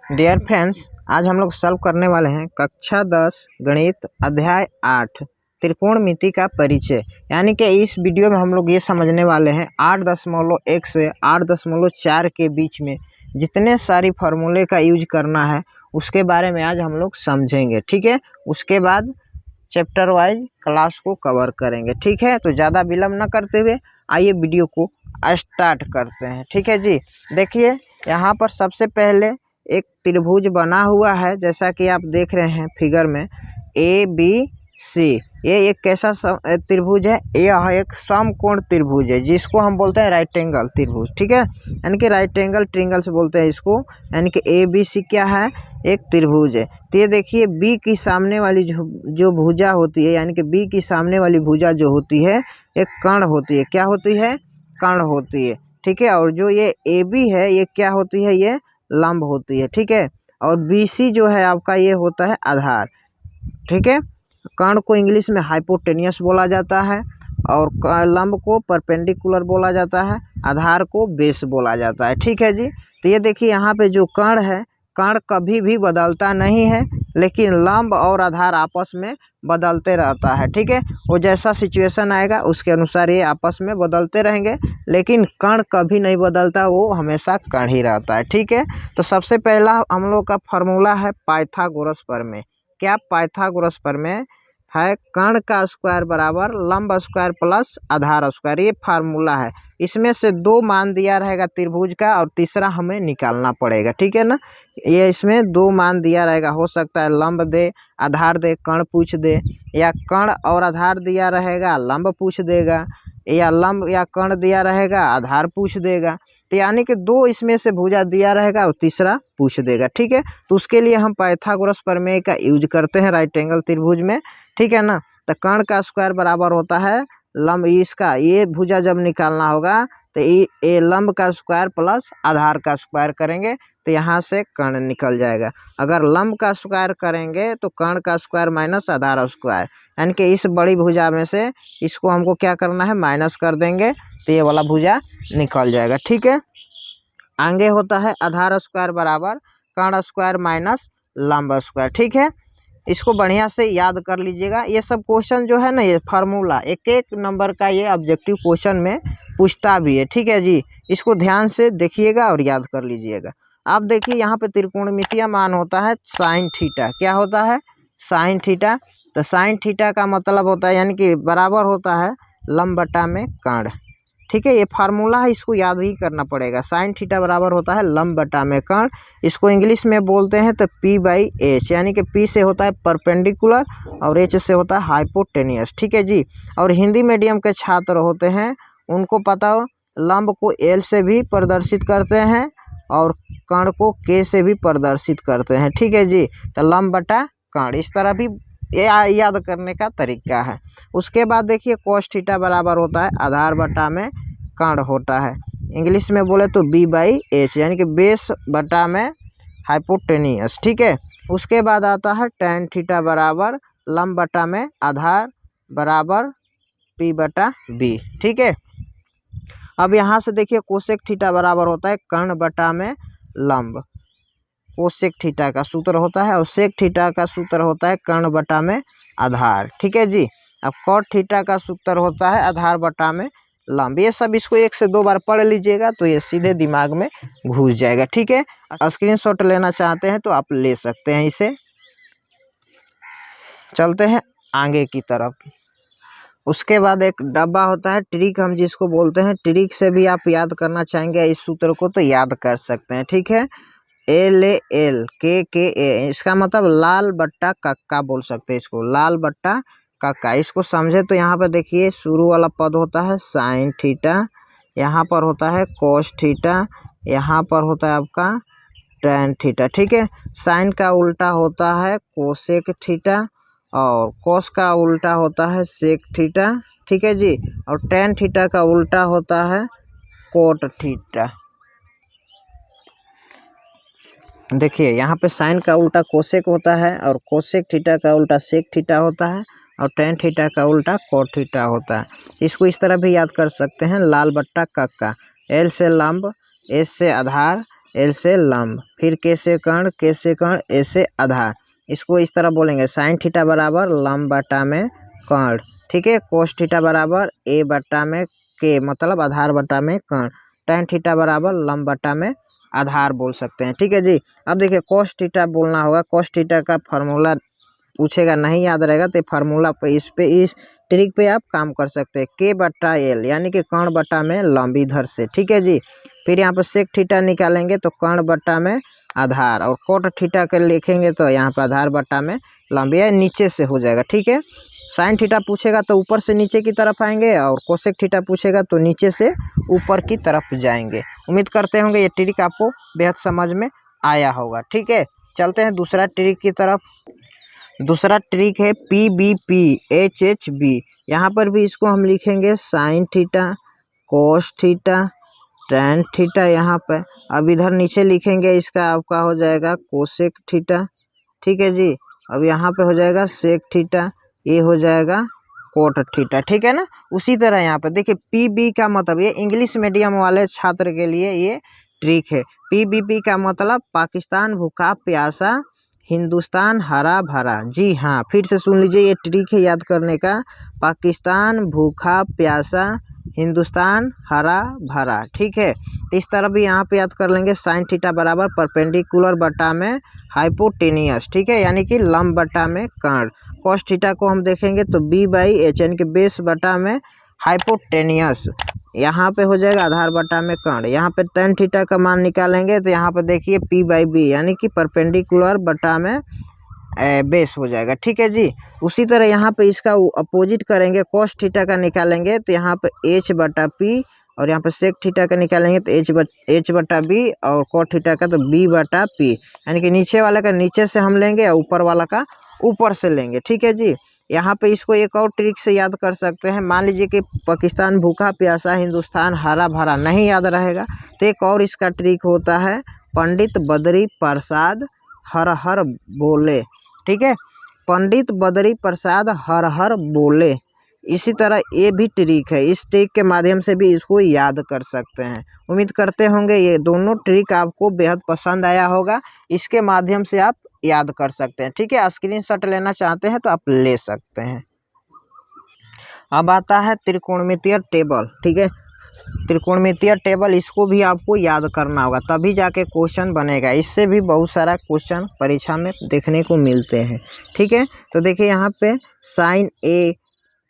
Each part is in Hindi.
डियर फ्रेंड्स, आज हम लोग सॉल्व करने वाले हैं कक्षा 10 गणित अध्याय 8 त्रिकोणमिति का परिचय। यानी कि इस वीडियो में हम लोग ये समझने वाले हैं 8.1 से 8.4 के बीच में जितने सारी फार्मूले का यूज करना है उसके बारे में आज हम लोग समझेंगे। ठीक है, उसके बाद चैप्टर वाइज क्लास को कवर करेंगे। ठीक है, तो ज़्यादा विलम्ब न करते हुए आइए वीडियो को स्टार्ट करते हैं। ठीक है जी, देखिए यहाँ पर सबसे पहले एक त्रिभुज बना हुआ है, जैसा कि आप देख रहे हैं फिगर में ABC। ये एक कैसा त्रिभुज है? यह एक समकोण त्रिभुज है जिसको हम बोलते हैं राइट एंगल त्रिभुज। ठीक है, यानी कि राइट एंगल ट्रिंगल से बोलते हैं इसको। यानी कि ABC क्या है? एक त्रिभुज है। तो ये देखिए B की सामने वाली जो भुजा होती है, यानी कि B की सामने वाली भुजा जो होती है एक कर्ण होती है। क्या होती है? कर्ण होती है। ठीक है, और जो ये AB है ये क्या होती है? ये लंब होती है। ठीक है, और BC जो है आपका ये होता है आधार। ठीक है, कर्ण को इंग्लिश में हाइपोटेनियस बोला जाता है और लंब को परपेंडिकुलर बोला जाता है, आधार को बेस बोला जाता है। ठीक है जी, तो ये देखिए यहाँ पे जो कर्ण है, कर्ण कभी भी बदलता नहीं है, लेकिन लंब और आधार आपस में बदलते रहता है। ठीक है, वो जैसा सिचुएशन आएगा उसके अनुसार ये आपस में बदलते रहेंगे, लेकिन कर्ण कभी नहीं बदलता, वो हमेशा कर्ण ही रहता है। ठीक है, तो सबसे पहला हम लोग का फार्मूला है पाइथागोरस प्रमेय। क्या? पाइथागोरस प्रमेय है कर्ण का स्क्वायर बराबर लंब स्क्वायर प्लस आधार स्क्वायर। ये फार्मूला है। इसमें से दो मान दिया रहेगा त्रिभुज का और तीसरा हमें निकालना पड़ेगा। ठीक है ना, ये इसमें दो मान दिया रहेगा, हो सकता है लंब दे, आधार दे, कर्ण पूछ दे, या कर्ण और आधार दिया रहेगा, लंब पूछ देगा, या लंब या कर्ण दिया रहेगा, आधार पूछ देगा। तो यानी कि दो इसमें से भुजा दिया रहेगा और तीसरा पूछ देगा। ठीक है, तो उसके लिए हम पाइथागोरस प्रमेय का यूज करते हैं राइट एंगल त्रिभुज में। ठीक है ना, तो कर्ण का स्क्वायर बराबर होता है लंब, इसका ये भुजा जब निकालना होगा तो ये लंब का स्क्वायर प्लस आधार का स्क्वायर करेंगे तो यहाँ से कर्ण निकल जाएगा। अगर लंब का स्क्वायर करेंगे तो कर्ण का स्क्वायर माइनस आधार स्क्वायर, यानी कि इस बड़ी भुजा में से इसको हमको क्या करना है? माइनस कर देंगे तो ये वाला भुजा निकल जाएगा। ठीक है, आगे होता है आधार स्क्वायर बराबर कर्ण स्क्वायर माइनस लंब स्क्वायर। ठीक है, इसको बढ़िया से याद कर लीजिएगा। ये सब क्वेश्चन जो है ना, ये फार्मूला एक एक नंबर का ये ऑब्जेक्टिव क्वेश्चन में पूछता भी है। ठीक है जी, इसको ध्यान से देखिएगा और याद कर लीजिएगा। आप देखिए यहाँ पे त्रिकोणमितीय मान होता है साइन थीटा। क्या होता है? Sine theta. तो साइन थीटा का मतलब होता है, यानी कि बराबर होता है लंब बटा में कर्ण। ठीक है, ये फार्मूला है, इसको याद ही करना पड़ेगा। साइन थीटा बराबर होता है लंब बटा में कर्ण। इसको इंग्लिश में बोलते हैं तो P/H, यानी कि P से होता है परपेंडिकुलर और H से होता है हाइपोटेनियस। ठीक है जी, और हिंदी मीडियम के छात्र होते हैं उनको पता हो, लंब को L से भी प्रदर्शित करते हैं और कर्ण को K से भी प्रदर्शित करते हैं। ठीक है जी, तो लंब बटा कर्ण इस तरह भी याद करने का तरीका है। उसके बाद देखिए cos थीटा बराबर होता है आधार बटा में कर्ण होता है। इंग्लिश में बोले तो B/H, यानी कि बेस बटा में हाइपोटेनियस। ठीक है, उसके बाद आता है tan थीटा बराबर लंब बटा में आधार बराबर P/B। ठीक है, अब यहाँ से देखिए कोसेक थीटा बराबर होता है कर्ण बटा में लंब। कोसेक थीटा का सूत्र होता है और सेक थीटा का सूत्र होता है कर्ण बटा में आधार। ठीक है जी, अब कॉट थीटा का सूत्र होता है आधार बटा में लंब। ये सब इसको 1 से 2 बार पढ़ लीजिएगा तो ये सीधे दिमाग में घुस जाएगा। ठीक है, स्क्रीनशॉट लेना चाहते हैं तो आप ले सकते हैं इसे। चलते हैं आगे की तरफ। उसके बाद एक डब्बा होता है ट्रिक, हम जिसको बोलते हैं। ट्रिक से भी आप याद करना चाहेंगे इस सूत्र को तो याद कर सकते हैं। ठीक है, LALKKA, इसका मतलब लाल बट्टा कक्का बोल सकते हैं इसको, लाल बट्टा कक्का। इसको समझे तो यहाँ पर देखिए शुरू वाला पद होता है साइन थीटा, यहाँ पर होता है कोस थीटा, यहाँ पर होता है आपका टैन थीटा। ठीक है, साइन का उल्टा होता है कोसेक थीटा और कोस का उल्टा होता है सेक थीटा। ठीक है जी, और टैन थीटा का उल्टा होता है कोट थीटा। देखिए यहाँ पे साइन का उल्टा कोसेक होता है और कोसेक थीटा का उल्टा सेक थीटा होता है और टैन थीटा का उल्टा कोट थीटा होता है। इसको इस तरह भी याद कर सकते हैं, लाल बट्टा कक्का। L से लंब, S से आधार, एल से लंब, फिर के से कर्ण, के से कर्ण, ए से आधार। इसको इस तरह बोलेंगे साइन थीटा बराबर लंब बटा में कर्ण, ठीक है। कोस थीटा बराबर ए बटा में के, मतलब आधार बटा में कर्ण। टैन थीटा बराबर लंब बटा में आधार बोल सकते हैं, ठीक है जी। अब देखिए कोस थीटा बोलना होगा। कोस थीटा का फार्मूला पूछेगा, नहीं याद रहेगा तो फार्मूला पे इस ट्रिक पे आप काम कर सकते हैं। के बटा एल यानी कि कर्ण बटा में लंब इधर से, ठीक है जी। फिर यहाँ पर सेक थीटा निकालेंगे तो कर्ण बटा में आधार, और कोट थीटा के लिखेंगे तो यहाँ पर आधार बटा में लंब, या नीचे से हो जाएगा, ठीक है। साइन थीटा पूछेगा तो ऊपर से नीचे की तरफ आएंगे, और कोसेक थीटा पूछेगा तो नीचे से ऊपर की तरफ जाएंगे। उम्मीद करते होंगे ये ट्रिक आपको बेहद समझ में आया होगा, ठीक है। चलते हैं दूसरा ट्रिक की तरफ। दूसरा ट्रिक है P B P H H B. यहाँ पर भी इसको हम लिखेंगे sine theta, cos theta, tan theta. यहाँ पर अब इधर नीचे लिखेंगे, इसका आपका हो जाएगा कोसेक थीटा, ठीक है जी। अब यहाँ पे हो जाएगा सेक थीटा, ये हो जाएगा कोट थीटा, ठीक है ना। उसी तरह यहाँ पर देखिए पी बी का मतलब, ये इंग्लिश मीडियम वाले छात्र के लिए ये ट्रिक है। पी बी पी का मतलब पाकिस्तान भूखा प्यासा, हिंदुस्तान हरा भरा। जी हाँ, फिर से सुन लीजिए, ये ट्रिक है याद करने का। पाकिस्तान भूखा प्यासा, हिंदुस्तान हरा भरा, ठीक है। इस तरह भी यहाँ पे याद कर लेंगे साइन थीटा बराबर परपेंडिकुलर बटा में हाइपोटेनियस, ठीक है, यानी कि लंब बटा में कर्ण। कॉस थीटा को हम देखेंगे तो बी बाई एच यानी कि बेस बटा में हाइपोटेनियस, यहाँ पे हो जाएगा आधार बटा में कर्ण। यहाँ पे टेन थीटा का मान निकालेंगे तो यहाँ पे देखिए पी बाई बी यानी कि परपेंडिकुलर बटा में बेस हो जाएगा, ठीक है जी। उसी तरह यहाँ पे इसका अपोजिट करेंगे, कॉस थीटा का निकालेंगे तो यहाँ पे एच बटा पी, और यहाँ पे सेक थीटा का निकालेंगे तो एच बटा बी, और कॉट थीटा का तो बी बटा पी, यानी कि नीचे वाले का नीचे से हम लेंगे और ऊपर वाला का ऊपर से लेंगे, ठीक है जी। यहाँ पे इसको एक और ट्रिक से याद कर सकते हैं। मान लीजिए कि पाकिस्तान भूखा प्यासा, हिंदुस्तान हरा भरा नहीं याद रहेगा तो एक और इसका ट्रिक होता है पंडित बद्री प्रसाद हर हर बोले, ठीक है। पंडित बद्री प्रसाद हर हर बोले, इसी तरह ये भी ट्रिक है। इस ट्रिक के माध्यम से भी इसको याद कर सकते हैं। उम्मीद करते होंगे ये दोनों ट्रिक आपको बेहद पसंद आया होगा। इसके माध्यम से आप याद कर सकते हैं, ठीक है। स्क्रीनशॉट लेना चाहते हैं तो आप ले सकते हैं। अब आता है त्रिकोणमितीय टेबल, ठीक है। त्रिकोणमितीय टेबल, इसको भी आपको याद करना होगा तभी जाके क्वेश्चन बनेगा। इससे भी बहुत सारा क्वेश्चन परीक्षा में देखने को मिलते हैं, ठीक है। तो देखिए यहाँ पे साइन ए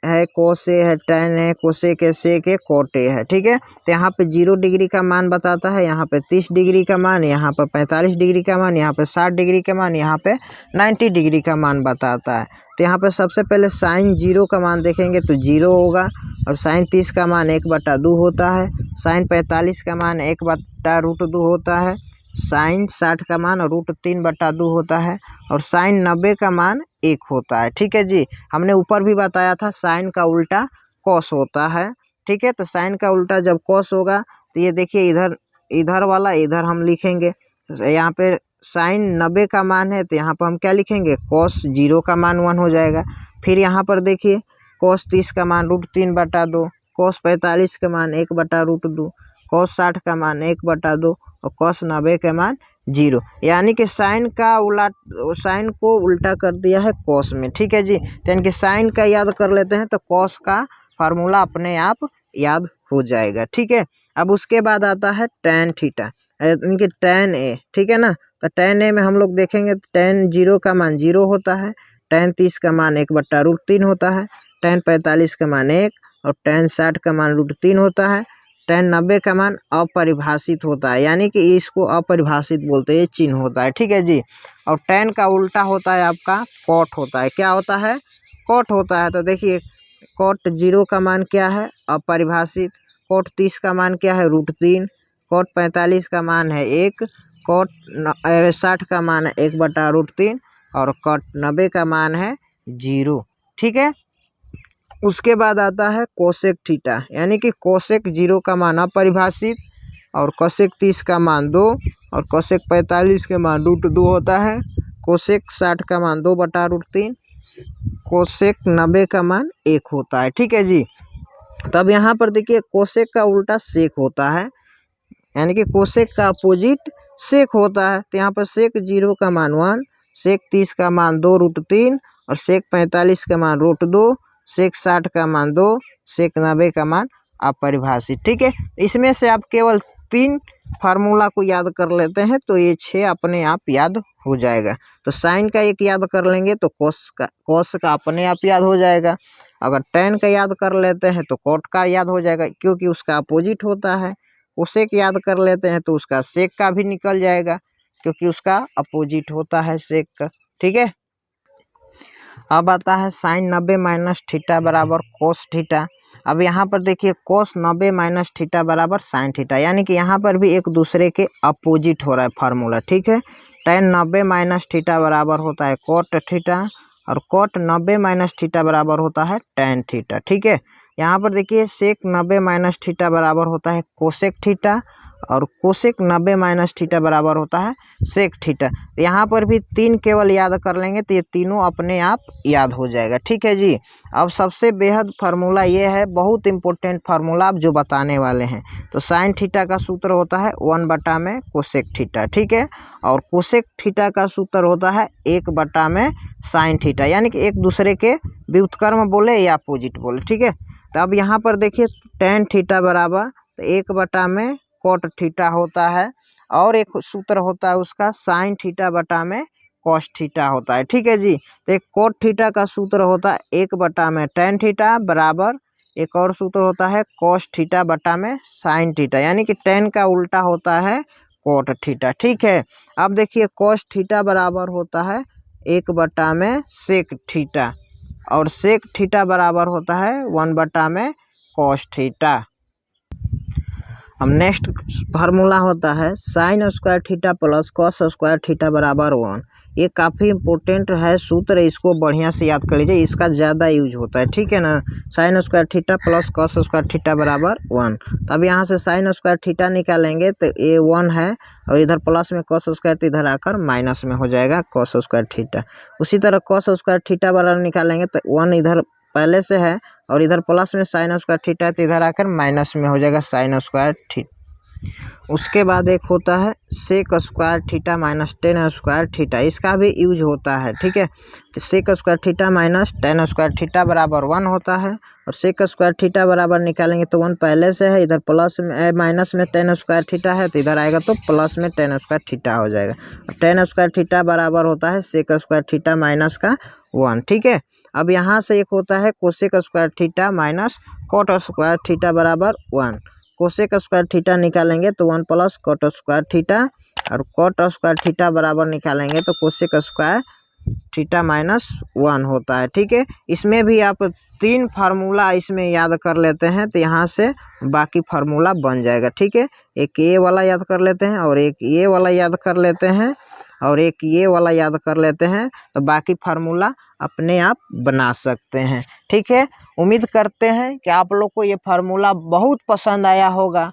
है, कोस ए है, टैन है, कोसेक है, सेक है, कोट ए है, ठीक है। तो यहाँ पे 0 डिग्री का मान बताता है, यहाँ पे 30 डिग्री का मान, यहाँ पर 45 डिग्री का मान, यहाँ पे 60 डिग्री का मान, यहाँ पे 90 डिग्री का मान बताता है। तो यहाँ पे सबसे पहले साइन 0 का मान देखेंगे तो 0 होगा, और साइन 30 का मान 1/2 होता है, साइन 45 का मान 1/√2 होता है, साइन 60 का मान √3/2 होता है, और साइन 90 का मान 1 होता है, ठीक है जी। हमने ऊपर भी बताया था साइन का उल्टा कॉस होता है, ठीक है। तो साइन का उल्टा जब कॉस होगा तो ये देखिए इधर वाला इधर हम लिखेंगे। यहाँ पे साइन 90 का मान है तो यहाँ पर हम क्या लिखेंगे, कॉस 0 का मान 1 हो जाएगा। फिर यहाँ पर देखिए कॉस 30 का मान √3/2, कॉस 45 का मान 1/√2, कॉस 60 का मान 1/2, और कॉस 90 का मान 0, यानी कि साइन को उल्टा कर दिया है कॉस में, ठीक है जी। यानी कि साइन का याद कर लेते हैं तो कॉस का फार्मूला अपने आप याद हो जाएगा, ठीक है। अब उसके बाद आता है टैन थीटा, यानी कि टैन ए, ठीक है ना। तो टैन ए में हम लोग देखेंगे टैन 0 का मान 0 होता है, टैन 30 का मान 1/√3 होता है, टैन 45 का मान 1, और टैन 60 का मान √3 होता है, टैन 90 का मान अपरिभाषित होता है, यानी कि इसको अपरिभाषित बोलते हैं, ये चिन्ह होता है, ठीक है जी। और टैन का उल्टा होता है आपका कॉट होता है। क्या होता है, कॉट होता है। तो देखिए कॉट 0 का मान क्या है, अपरिभाषित, कॉट 30 का मान क्या है, √3, कॉट 45 का मान है 1, कॉट 60 का मान है 1/√3, और कॉट 90 का मान है 0, ठीक है। उसके बाद आता है कोसेक थीटा, यानी कि कोसेक 0 का मान अपरिभाषित, और कोसेक 30 का मान 2, और कोसेक 45 के मान √2 होता है, कोसेक 60 का मान 2/√3, कोसेक 90 का मान 1 होता है, ठीक है जी। तब यहाँ पर देखिए कोसेक का उल्टा सेक होता है, यानी कि कोसेक का अपोजिट सेक होता है, तो यहाँ पर सेक 0 का मान 1, सेक 30 का मान 2√3 और सेक 45 का मान √2, सेक 60 का मान 2, सेक 90 का मान अपरिभाषित। ठीक है, इसमें से आप केवल 3 फार्मूला को याद कर लेते हैं तो ये 6 अपने आप याद हो जाएगा। तो साइन का एक याद कर लेंगे तो कोस का अपने आप याद हो जाएगा। अगर टेन का याद कर लेते हैं तो कोट का याद हो जाएगा क्योंकि उसका अपोजिट होता है। कोसेक याद कर लेते हैं तो उसका सेक का भी निकल जाएगा क्योंकि उसका अपोजिट होता है सेक का। ठीक है, अब आता है साइन 90 माइनस थीटा बराबर कोस थीटा। अब यहाँ पर देखिए कोस 90 माइनस थीटा बराबर साइन थीटा, यानी कि यहाँ पर भी एक दूसरे के अपोजिट हो रहा है फार्मूला। ठीक है, टेन 90 माइनस थीटा बराबर होता है कोट थीटा और कोट 90 माइनस थीटा बराबर होता है टेन थीटा। ठीक है, यहाँ पर देखिए सेक 90 माइनस थीटा बराबर होता है कोसेक थीटा और कोसेक 90 माइनस थीटा बराबर होता है सेक थीटा। यहाँ पर भी 3 केवल याद कर लेंगे तो ये तीनों अपने आप याद हो जाएगा। ठीक है जी, अब सबसे बेहद फार्मूला ये है, बहुत इंपॉर्टेंट फार्मूला आप जो बताने वाले हैं। तो साइन थीटा का सूत्र होता है 1 में कोसेक थीटा। ठीक है, और कोसेक थीटा का सूत्र होता है 1 में साइन थीटा, यानी कि एक दूसरे के व्युत्क्रम बोले या अपोजिट बोले। ठीक है, तो अब यहाँ पर देखिए टेन थीटा बराबर तो 1 में कोट थीटा होता है और एक सूत्र होता है उसका साइन थीटा बटा में कॉस थीटा होता है। ठीक है जी, तो एक कोट थीटा का सूत्र होता है 1 में टेन थीटा बराबर एक और सूत्र होता है कॉस थीटा बटा में साइन थीटा, यानी कि टेन का उल्टा होता है कोट थीटा। ठीक है, अब देखिए कॉस थीटा बराबर होता है 1 में सेक थीटा और सेक थीटा बराबर होता है 1 में कॉस थीटा। अब नेक्स्ट फार्मूला होता है sine square theta plus cos square theta बराबर 1। ये काफ़ी इंपॉर्टेंट है सूत्र, इसको बढ़िया से याद कर लीजिए, इसका ज़्यादा यूज होता है। ठीक है ना, sine square theta plus cos square theta बराबर 1। तो अब यहाँ से साइन स्क्वायर थीटा निकालेंगे तो ये 1 है और इधर प्लस में कॉस स्क्वायर तो इधर आकर माइनस में हो जाएगा कॉस स्क्वायर थीटा। उसी तरह कॉस स्क्वायर थीटा बराबर निकालेंगे तो 1 इधर पहले से है और इधर प्लस में साइन स्क्वायर थीटा है तो इधर आकर माइनस में हो जाएगा साइन स्क्वायर थीटा। उसके बाद एक होता है sec square theta minus tan square theta, इसका भी यूज होता है। ठीक है, तो sec square theta minus tan square theta बराबर 1 होता है और सेक स्क्वायर थीटा बराबर निकालेंगे तो 1 पहले से है, इधर प्लस में माइनस में टेन स्क्वायर थीटा है तो इधर आएगा तो प्लस में टेन स्क्वायर थीटा हो जाएगा। टेन स्क्वायर थीटा बराबर होता है सेक स्क्वायर थीटा माइनस का 1। ठीक है, अब यहाँ से एक होता है cosec square theta minus cot square theta बराबर 1। कोसेक स्क्वायर थीटा निकालेंगे तो 1 प्लस कोट स्क्वायर थीटा और कोट स्क्वायर थीटा बराबर निकालेंगे तो कोसेक स्क्वायर थीटा माइनस 1 होता है। ठीक है, इसमें भी आप 3 फार्मूला इसमें याद कर लेते हैं तो यहाँ से बाकी फार्मूला बन जाएगा। ठीक है, एक ये वाला याद कर लेते हैं और एक ये वाला याद कर लेते हैं और एक ये वाला याद कर लेते हैं तो बाकी फार्मूला अपने आप बना सकते हैं। ठीक है, उम्मीद करते हैं कि आप लोग को ये फार्मूला बहुत पसंद आया होगा